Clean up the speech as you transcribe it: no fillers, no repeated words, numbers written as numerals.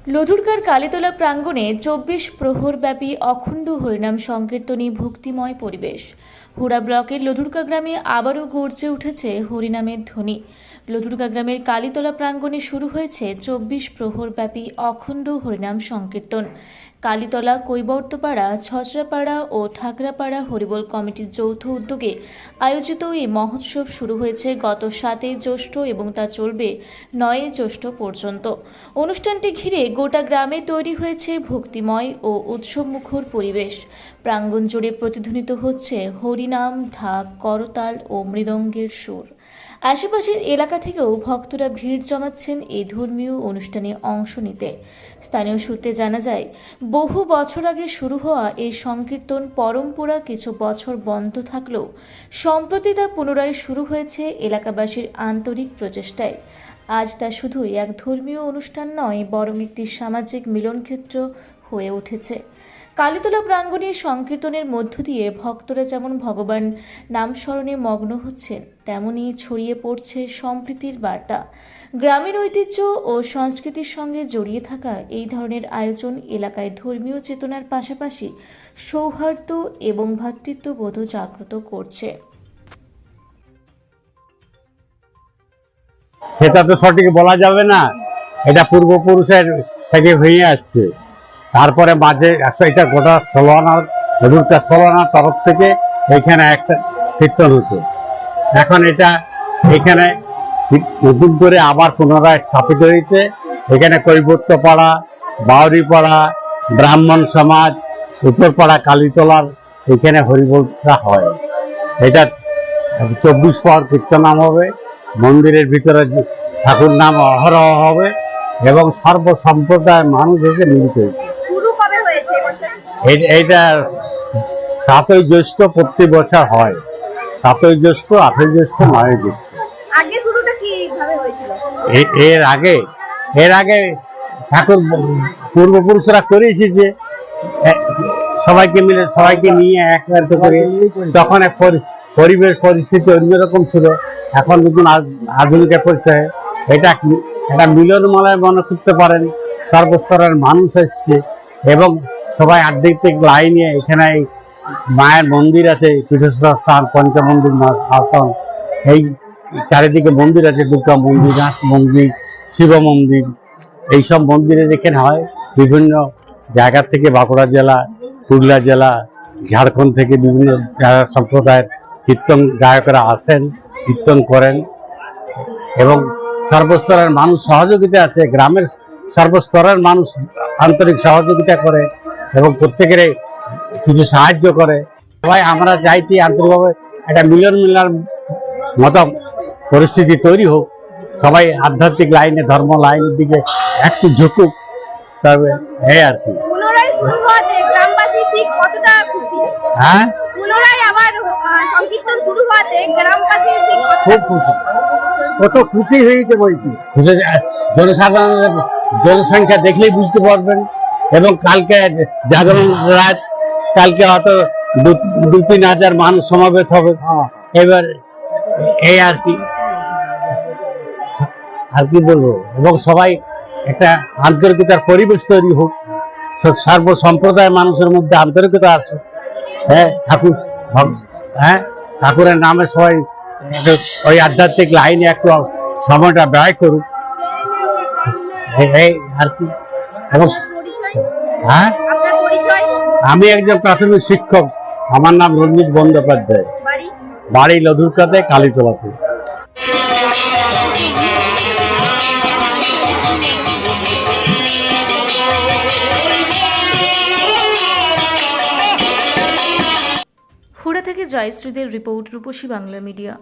লধুরকার কালীতলা প্রাঙ্গণে ২৪ প্রহরব্যাপী অখণ্ড হরিনাম সংকীর্তনী ভক্তিময় পরিবেশ। হুড়া ব্লকের লধুরকা গ্রামে আবারও গর্জে উঠেছে হরিনামের ধ্বনি। লধুরকা গ্রামের কালীতলা প্রাঙ্গণে শুরু হয়েছে ২৪ প্রহরব্যাপী অখণ্ড হরিনাম সংকীর্তন। কালীতলা, কৈবর্তপাড়া, ছচরাপাড়া ও ঠাকরাপাড়া হরিবোল কমিটির যৌথ উদ্যোগে আয়োজিত এই মহোৎসব শুরু হয়েছে গত ৭ই জ্যৈষ্ঠ এবং তা চলবে ৯ই জ্যৈষ্ঠ পর্যন্ত। অনুষ্ঠানটি ঘিরে গোটা গ্রামে তৈরি হয়েছে ভক্তিময় ও উৎসবমুখর পরিবেশ। প্রাঙ্গণ জুড়ে প্রতিধ্বনিত হচ্ছে হরিনাম, ঢাক, করতাল ও মৃদঙ্গের সুর। আশেপাশের এলাকা থেকেও ভক্তরা ভিড় জমাচ্ছেন এই ধর্মীয় অনুষ্ঠানে অংশ নিতে। স্থানীয় সূত্রে জানা যায়, বহু বছর আগে শুরু হওয়া এই সংকীর্তন পরম্পরা কিছু বছর বন্ধ থাকলেও সম্প্রতি তা পুনরায় শুরু হয়েছে এলাকাবাসীর আন্তরিক প্রচেষ্টায়। আজ তা শুধুই এক ধর্মীয় অনুষ্ঠান নয়, বরং একটি সামাজিক মিলনক্ষেত্র হয়ে উঠেছে। কালীতলা প্রাঙ্গণে সংকীর্তনের মধ্য দিয়ে ভক্তরা যেমন ভগবান নাম স্মরণে মগ্ন হচ্ছেন, তেমনি ছড়িয়ে পড়ছে সম্প্রীতির বার্তা। গ্রামীণ ঐতিহ্য ও সংস্কৃতির সঙ্গে জড়িয়ে থাকা এই ধরনের আয়োজন এলাকায় ধর্মীয় চেতনার পাশাপাশি সৌহার্দ্য এবং ভ্রাতৃত্ববোধ জাগ্রত করছে। সেটা তো সঠিক বলা যাবে না, এটা পূর্বপুরুষের থেকে হয়ে আসছে। তারপরে মাঝে এটা গোটা ষোলনার তরফ থেকে এখানে একটা কীর্তন হতো। এখন এটা এখানে নতুন করে আবার পুনরায় স্থাপিত হয়েছে। এখানে কৈবর্তপাড়া, বাউরিপাড়া, ব্রাহ্মণ সমাজ, উত্তরপাড়া, কালীতলার এখানে হরিবোলটা হয়। এটা ২৪ প্রহর কীর্তন নাম হবে। মন্দিরের ভিতরে ঠাকুর নাম অহরহ হবে এবং সর্বসম্প্রদায়ের মানুষ এসে মিলিত হয়েছে। এইটা ৭ই জ্যৈষ্ঠ প্রতি বছর হয়। ৭ই জ্যৈষ্ঠ, ৮ই জ্যৈষ্ঠ, ৯ই জ্যৈষ্ঠ। এর আগে ঠাকুর পূর্বপুরুষরা করেছে যে সবাইকে নিয়ে একত্রিত করে, তখন এক পরিবেশ পরিস্থিতি অন্যরকম ছিল। এখন নতুন আধুনিকের পরিচয়ে এটা একটা মিলনমেলায় মনে করতে পারেন। সর্বস্তরের মানুষ এসছে এবং সবাই আধ্যাত্মিক লাইনে, এখানে মায়ের মন্দির আছে, তীর্থস্থান, পঞ্চমন্দির আসন, এই চারিদিকে মন্দির আছে, দুর্গা মন্দির, নাথ মন্দির, শিব মন্দির, এইসব মন্দিরে যেখানে হয়। বিভিন্ন জায়গা থেকে বাঁকুড়া জেলা, পুরুলিয়া জেলা, ঝাড়খণ্ড থেকে বিভিন্ন সম্প্রদায়ের কীর্তন গায়করা আসেন, কীর্তন করেন এবং সর্বস্তরের মানুষ সহযোগিতা আছে। গ্রামের সর্বস্তরের মানুষ আন্তরিক সহযোগিতা করে এবং প্রত্যেকের কিছু সাহায্য করে। সবাই আমরা চাইছি আন্তরিকভাবে একটা মিলন মেলার মতো পরিস্থিতি তৈরি হোক। সবাই আধ্যাত্মিক লাইনে, ধর্ম লাইনের দিকে একটু ঝুঁকুক, তবে এই আর কি। হ্যাঁ, খুব খুশি, কত খুশি হয়েছে বলছি। জনসাধারণের জনসংখ্যা দেখলেই বুঝতে পারবেন। এবং কালকে জাগরণ রাত, কালকে হয়তো ২-৩ হাজার মানুষ সমাবেত হবে। এবার এই আর কি বলবো। এবং সবাই একটা আন্তরিকতার পরিবেশ তৈরি হোক, সর্ব সম্প্রদায়ের মানুষের মধ্যে আন্তরিকতা আসুক। হ্যাঁ, ঠাকুরের নামে সবাই ওই আধ্যাত্মিক লাইনে একটু সময়টা ব্যয় করুক, এই আর কি। এবং হ্যাঁ, আমি একজন প্রাথমিক শিক্ষক। আমার নাম রঞ্জিত বন্দ্যোপাধ্যায়, বাড়ি লধুরকাতে, কালীতলাতে। হুড়া থেকে জয়শ্রীদের রিপোর্ট, রূপসী বাংলা মিডিয়া।